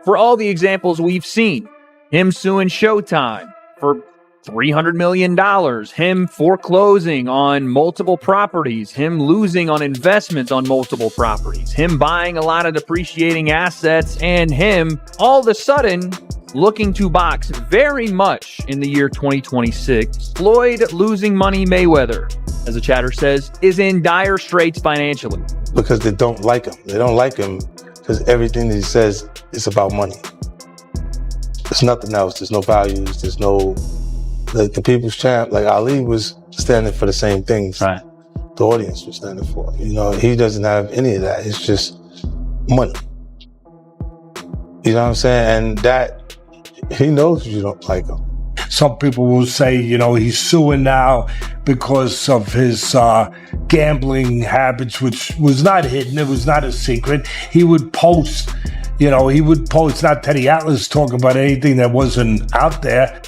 for all the examples we've seen. Him suing Showtime for $300 million, him foreclosing on multiple properties, him losing on investments on multiple properties, him buying a lot of depreciating assets, and him all of a sudden looking to box very much in the year 2026. Floyd losing money Mayweather, as the chatter says, is in dire straits financially. Because they don't like him. They don't like him because everything that he says is about money. There's nothing else. There's no values. There's no... Like the people's champ, like Ali was standing for the same things right. The audience was standing for. You know, he doesn't have any of that. It's just money. You know what I'm saying? And that, he knows you don't like him. Some people will say, you know, he's suing now because of his gambling habits, which was not hidden. It was not a secret. He would post, not Teddy Atlas talking about anything that wasn't out there.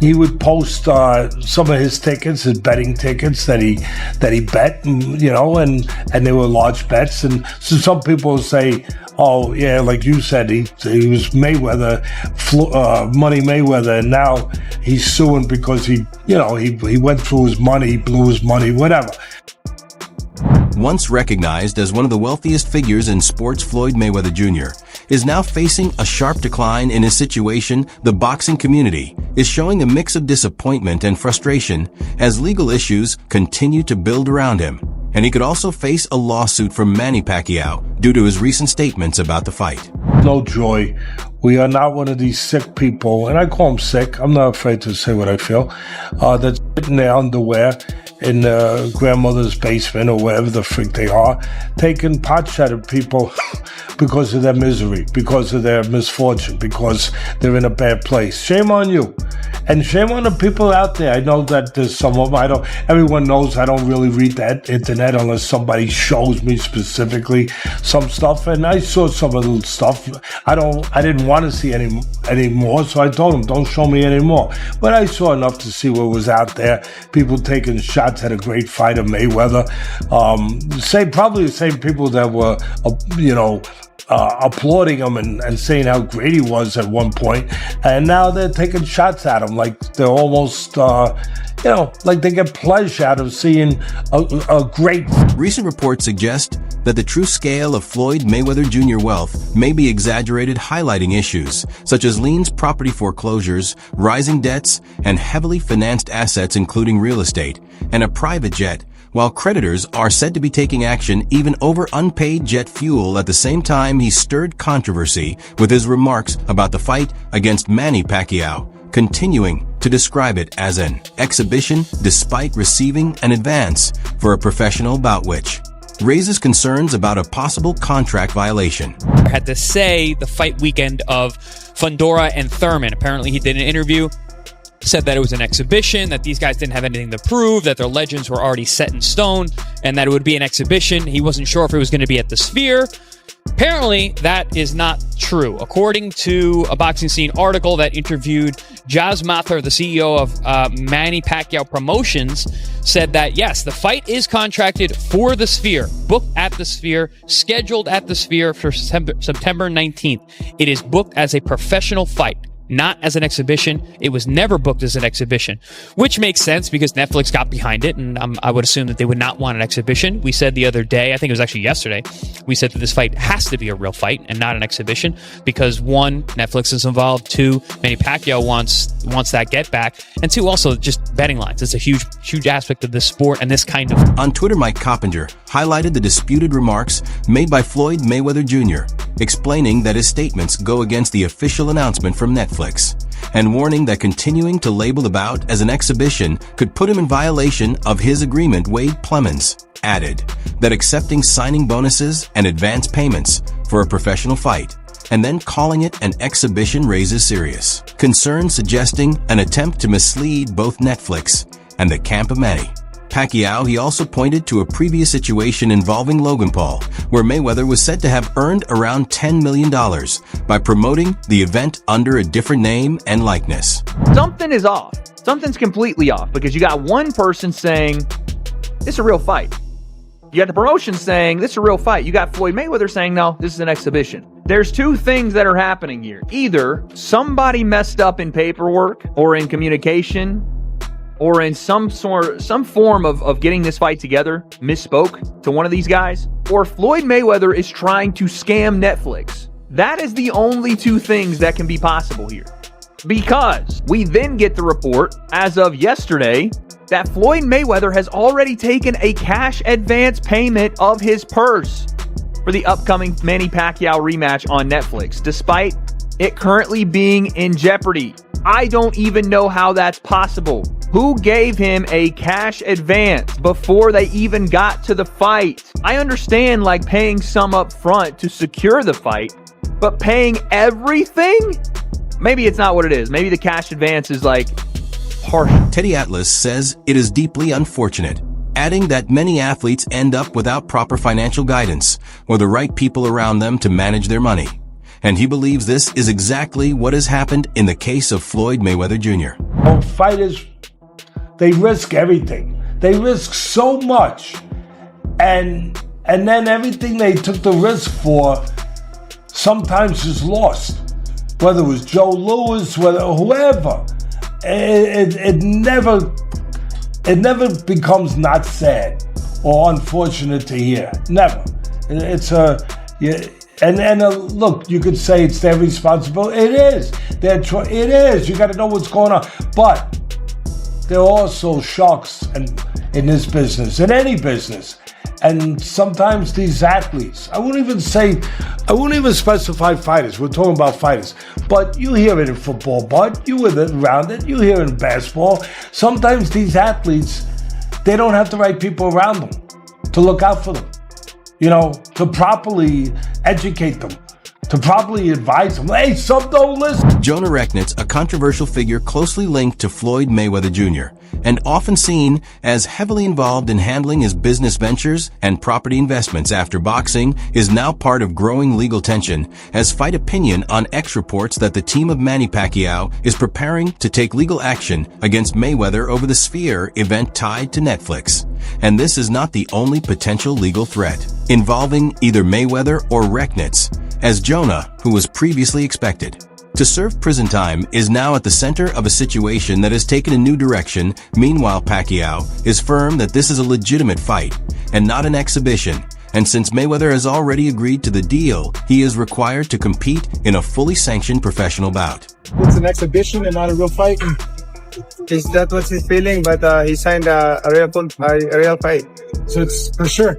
He would post some of his tickets, his betting tickets that he bet, and they were large bets. And so some people say, oh yeah, like you said, he was Mayweather, Money Mayweather, and now he's suing because he went through his money, blew his money, whatever. Once recognized as one of the wealthiest figures in sports, Floyd Mayweather Jr. is now facing a sharp decline in his situation. The boxing community is showing a mix of disappointment and frustration as legal issues continue to build around him. And he could also face a lawsuit from Manny Pacquiao due to his recent statements about the fight. No joy. We are not one of these sick people, and I call them sick. I'm not afraid to say what I feel. That's in their underwear in grandmother's basement or wherever the freak they are, taking pot shot at people because of their misery, because of their misfortune, because they're in a bad place. Shame on you. And shame on the people out there. I know that there's some of them. Everyone knows I don't really read that internet unless somebody shows me specifically some stuff. And I saw some of the stuff. I didn't want to see any more, so I told them, don't show me anymore. But I saw enough to see what was out there. People taking shots at a great fighter, Mayweather. Probably the same people that were, applauding him and saying how great he was at one point, and now they're taking shots at him like they're almost, like they get pleasure out of seeing a great. Recent reports suggest that the true scale of Floyd Mayweather Jr. wealth may be exaggerated, highlighting issues such as liens, property foreclosures, rising debts, and heavily financed assets including real estate and a private jet, while creditors are said to be taking action even over unpaid jet fuel. At the same time, he stirred controversy with his remarks about the fight against Manny Pacquiao, continuing to describe it as an exhibition despite receiving an advance for a professional bout, which raises concerns about a possible contract violation. I had to say the fight weekend of Fundora and Thurman. Apparently he did an interview, said that it was an exhibition, that these guys didn't have anything to prove, that their legends were already set in stone, and that it would be an exhibition. He wasn't sure if it was going to be at the Sphere. Apparently, that is not true. According to a Boxing Scene article that interviewed Jaz Mathur, the CEO of Manny Pacquiao Promotions, said that, yes, the fight is contracted for the Sphere, booked at the Sphere, scheduled at the Sphere for September 19th. It is booked as a professional fight, not as an exhibition. It was never booked as an exhibition, which makes sense because Netflix got behind it, and I would assume that they would not want an exhibition. We said the other day, I think it was actually yesterday, we said that this fight has to be a real fight and not an exhibition because, one, Netflix is involved, two, Manny Pacquiao wants that get back, and two, also just betting lines. It's a huge aspect of this sport and this kind of... On Twitter, Mike Coppinger highlighted the disputed remarks made by Floyd Mayweather Jr., explaining that his statements go against the official announcement from Netflix, and warning that continuing to label the bout as an exhibition could put him in violation of his agreement. Wade Plemons added that accepting signing bonuses and advance payments for a professional fight and then calling it an exhibition raises serious concerns, suggesting an attempt to mislead both Netflix and the camp of Manny Pacquiao. He also pointed to a previous situation involving Logan Paul, where Mayweather was said to have earned around $10 million by promoting the event under a different name and likeness. Something is off. Something's completely off because you got one person saying it's a real fight. You got the promotion saying this is a real fight. You got Floyd Mayweather saying, no, this is an exhibition. There's two things that are happening here. Either somebody messed up in paperwork or in communication or in some form of getting this fight together, misspoke to one of these guys, or Floyd Mayweather is trying to scam Netflix. That is the only two things that can be possible here. Because we then get the report, as of yesterday, that Floyd Mayweather has already taken a cash advance payment of his purse for the upcoming Manny Pacquiao rematch on Netflix, despite it currently being in jeopardy. I don't even know how that's possible. Who gave him a cash advance before they even got to the fight? I understand like paying some up front to secure the fight, but paying everything? Maybe it's not what it is. Maybe the cash advance is like partial. Teddy Atlas says it is deeply unfortunate, adding that many athletes end up without proper financial guidance or the right people around them to manage their money. And he believes this is exactly what has happened in the case of Floyd Mayweather Jr. Well, fighters, they risk everything. They risk so much. And then everything they took the risk for sometimes is lost. Whether it was Joe Louis, whether whoever. It never becomes not sad or unfortunate to hear. Never. It's look, you could say it's their responsibility. It is. It is. You got to know what's going on. But there are also sharks in this business, in any business. And sometimes these athletes, I wouldn't even specify fighters. We're talking about fighters. But you hear it in football, Bud. You were around it. You hear it in basketball. Sometimes these athletes, they don't have the right people around them to look out for them, to properly educate them, to properly advise them. Hey, some don't listen. Jonah Rechnitz, a controversial figure closely linked to Floyd Mayweather Jr., and often seen as heavily involved in handling his business ventures and property investments after boxing, is now part of growing legal tension as Fight Opinion on X reports that the team of Manny Pacquiao is preparing to take legal action against Mayweather over the Sphere event tied to Netflix. And this is not the only potential legal threat involving either Mayweather or Rechnitz, as Jonah, who was previously expected to serve prison time, is now at the center of a situation that has taken a new direction. Meanwhile, Pacquiao is firm that this is a legitimate fight and not an exhibition. And since Mayweather has already agreed to the deal, he is required to compete in a fully sanctioned professional bout. It's an exhibition and not a real fight. Is that what he's feeling? But he signed a real fight. So it's for sure.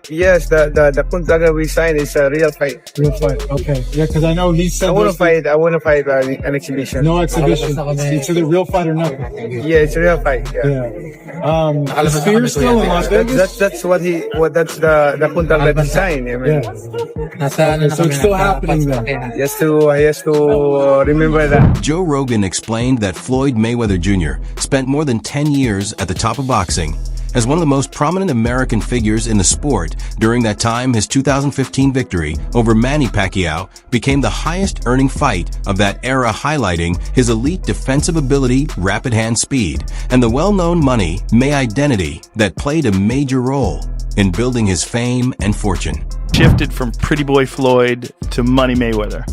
Yes, the contract we signed is a real fight. Real fight. Okay. Yeah, because I know he said I want to fight an exhibition. No exhibition. It's either real fight or nothing. Yeah, it's a real fight. Yeah. Is Fear still in Las Vegas? That's the contract that he signed. I mean. Yeah. So it's still happening then. He has to remember that. Joe Rogan explained that Floyd Mayweather Jr. spent more than 10 years at the top of boxing. As one of the most prominent American figures in the sport, during that time, his 2015 victory over Manny Pacquiao became the highest-earning fight of that era, highlighting his elite defensive ability, rapid hand speed, and the well-known money, identity that played a major role in building his fame and fortune. Shifted from Pretty Boy Floyd to Money Mayweather.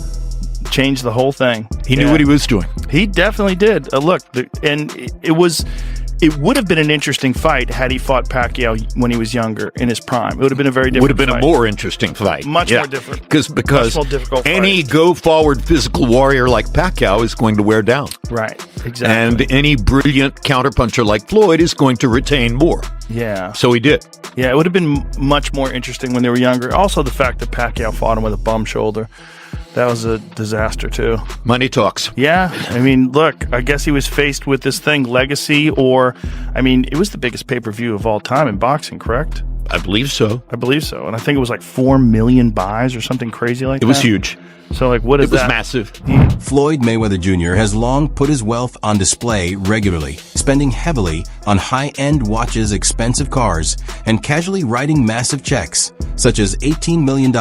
Changed the whole thing. He knew what he was doing. He definitely did. It would have been an interesting fight had he fought Pacquiao when he was younger, in his prime. It would have been a very different fight. Would have been a more interesting fight. Much more different. Because more difficult any fight. go-forward physical warrior like Pacquiao is going to wear down. Right, exactly. And any brilliant counterpuncher like Floyd is going to retain more. Yeah. So he did. Yeah, it would have been much more interesting when they were younger. Also, the fact that Pacquiao fought him with a bum shoulder. That was a disaster, too. Money talks. Yeah. I mean, look, I guess he was faced with this thing, legacy, it was the biggest pay-per-view of all time in boxing, correct? I believe so. And I think it was like 4 million buys or something crazy like that. It was huge. So, what is that? It was massive. Floyd Mayweather Jr. has long put his wealth on display regularly, spending heavily on high-end watches, expensive cars, and casually writing massive checks, such as $18 million.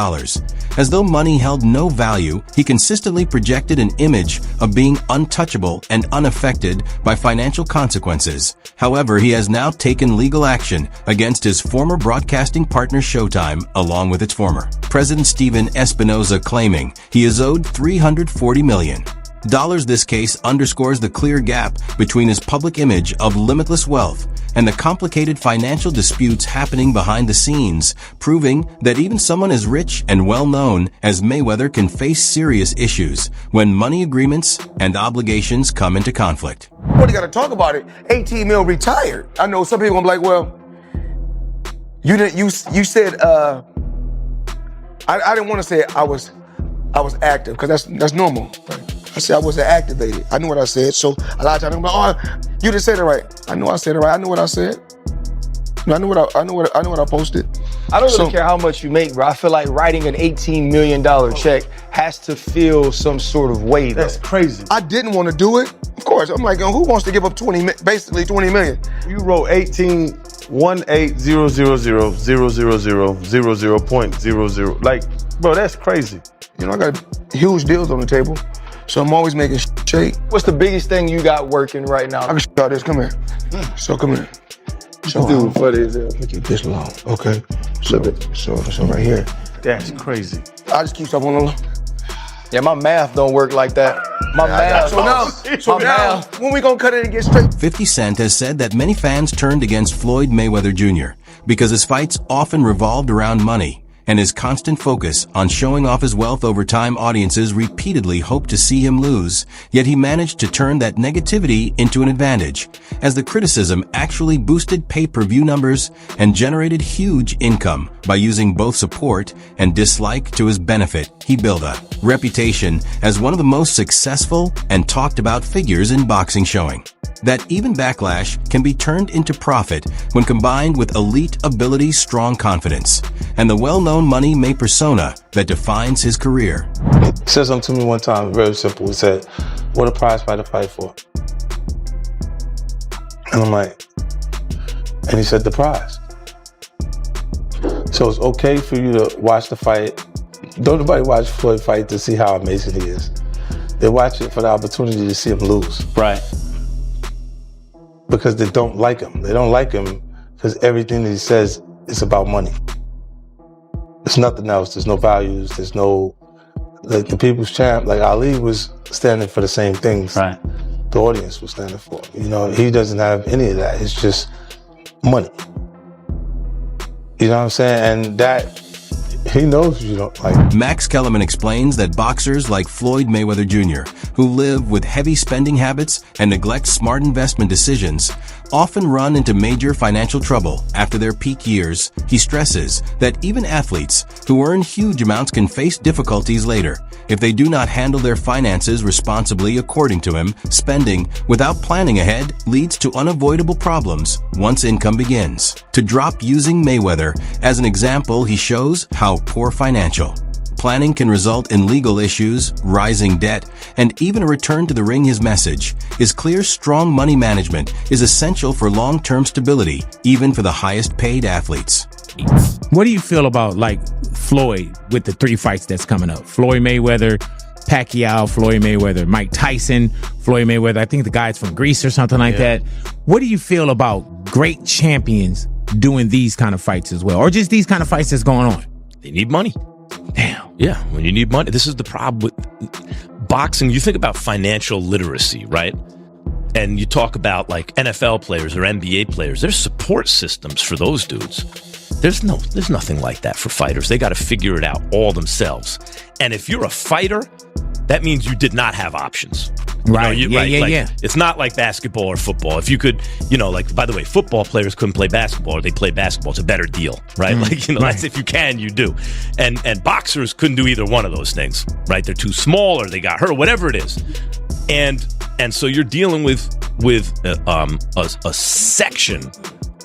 As though money held no value, he consistently projected an image of being untouchable and unaffected by financial consequences. However, he has now taken legal action against his former broadcasting partner Showtime, along with its former President Steven Espinoza, claiming he is owed $340 million. This case underscores the clear gap between his public image of limitless wealth and the complicated financial disputes happening behind the scenes, proving that even someone as rich and well-known as Mayweather can face serious issues when money agreements and obligations come into conflict. What, you got to talk about it? 18 mil retired. I know some people gonna be like, well, you didn't. You said I didn't want to say I was active because that's normal. Right? I said I wasn't activated. I knew what I said. So a lot of times I'm like, oh, you didn't say it right. I knew I said it right. I knew what I said. I knew what I posted. I don't really care how much you make, bro. I feel like writing an $18 million check has to feel some sort of way, though. That's crazy. I didn't want to do it. Of course, I'm like, who wants to give up basically 20 million? You wrote 18,180,000,000.00. Like, bro, that's crazy. You know, I got huge deals on the table, so I'm always making shake. What's the biggest thing you got working right now? I can show this. Come here. So come here. So Dude, funny as hell. Look at this long. Okay. So right here. That's crazy. I just keep stuff on the low. Yeah, my math don't work like that. My math. So now, when we gonna cut it and get straight? 50 Cent has said that many fans turned against Floyd Mayweather Jr. because his fights often revolved around money, and his constant focus on showing off his wealth over time. Audiences repeatedly hoped to see him lose, yet he managed to turn that negativity into an advantage, as the criticism actually boosted pay-per-view numbers and generated huge income by using both support and dislike to his benefit. He built a reputation as one of the most successful and talked about figures in boxing, showing that even backlash can be turned into profit when combined with elite ability, strong confidence, and the well-known money made persona that defines his career. He said something to me one time, very simple. He said, what a prize fighter fight for? And I'm like, and he said, the prize. So it's okay for you to watch the fight. Don't nobody watch Floyd fight to see how amazing he is. They watch it for the opportunity to see him lose. Right. Because they don't like him. They don't like him because everything that he says is about money. There's nothing else. There's no values. There's no, like the people's champ, like Ali was standing for the same things. Right. The audience was standing for. You know, he doesn't have any of that. It's just money. You know what I'm saying? And that, he knows you don't like. Max Kellerman explains that boxers like Floyd Mayweather Jr., who live with heavy spending habits and neglect smart investment decisions, often run into major financial trouble after their peak years. He stresses that even athletes who earn huge amounts can face difficulties later if they do not handle their finances responsibly. According to him, spending without planning ahead leads to unavoidable problems once income begins. To drop using Mayweather as an example, he shows how poor financial planning can result in legal issues, rising debt, and even a return to the ring. His message is clear: strong money management is essential for long-term stability, even for the highest paid athletes. What do you feel about like Floyd with the 3 fights that's coming up? Floyd Mayweather, Pacquiao, Floyd Mayweather, Mike Tyson, Floyd Mayweather. I think the guy's from Greece or something like that. What do you feel about great champions doing these kind of fights as well, or just these kind of fights that's going on? They need money. Damn. Yeah, when you need money. This is the problem with boxing. You think about financial literacy, right? And you talk about like NFL players or NBA players. There's support systems for those dudes. There's nothing like that for fighters. They got to figure it out all themselves. And if you're a fighter, that means you did not have options. Right. Yeah. It's not like basketball or football. If you could, like, by the way, football players couldn't play basketball, or they play basketball. It's a better deal, right? That's if you can, you do. And boxers couldn't do either one of those things, right? They're too small, or they got hurt, whatever it is. And so you're dealing with a section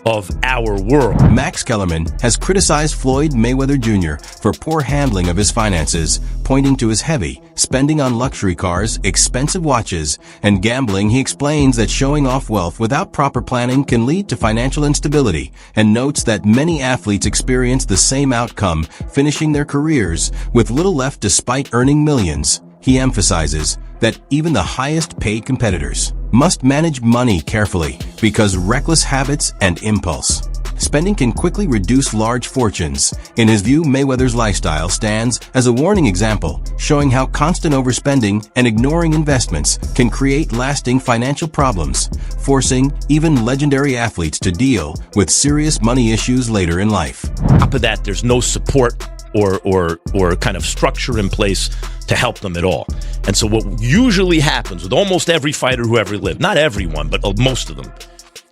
of our world. Max Kellerman has criticized Floyd Mayweather Jr. for poor handling of his finances, pointing to his heavy spending on luxury cars, expensive watches, and gambling. He explains that showing off wealth without proper planning can lead to financial instability, and notes that many athletes experience the same outcome, finishing their careers with little left despite earning millions. He emphasizes that even the highest paid competitors must manage money carefully because reckless habits and impulse spending can quickly reduce large fortunes. In his view, Mayweather's lifestyle stands as a warning example, showing how constant overspending and ignoring investments can create lasting financial problems, forcing even legendary athletes to deal with serious money issues later in life. On top of that, there's no support or kind of structure in place to help them at all. And so what usually happens with almost every fighter who ever lived, not everyone, but most of them,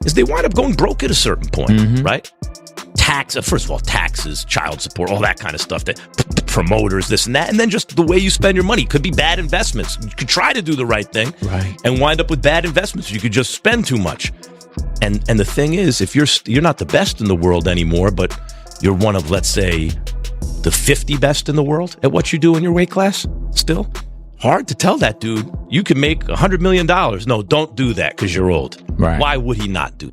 is they wind up going broke at a certain point, right? First of all, taxes, child support, all that kind of stuff, that promoters, this and that, and then just the way you spend your money. Could be bad investments. You could try to do the right thing and wind up with bad investments. You could just spend too much. And the thing is, if you're not the best in the world anymore, but you're one of, let's say, the 50 best in the world at what you do in your weight class, still hard to tell that dude you can make $100 million. No, don't do that because you're old. Right. Why would he not do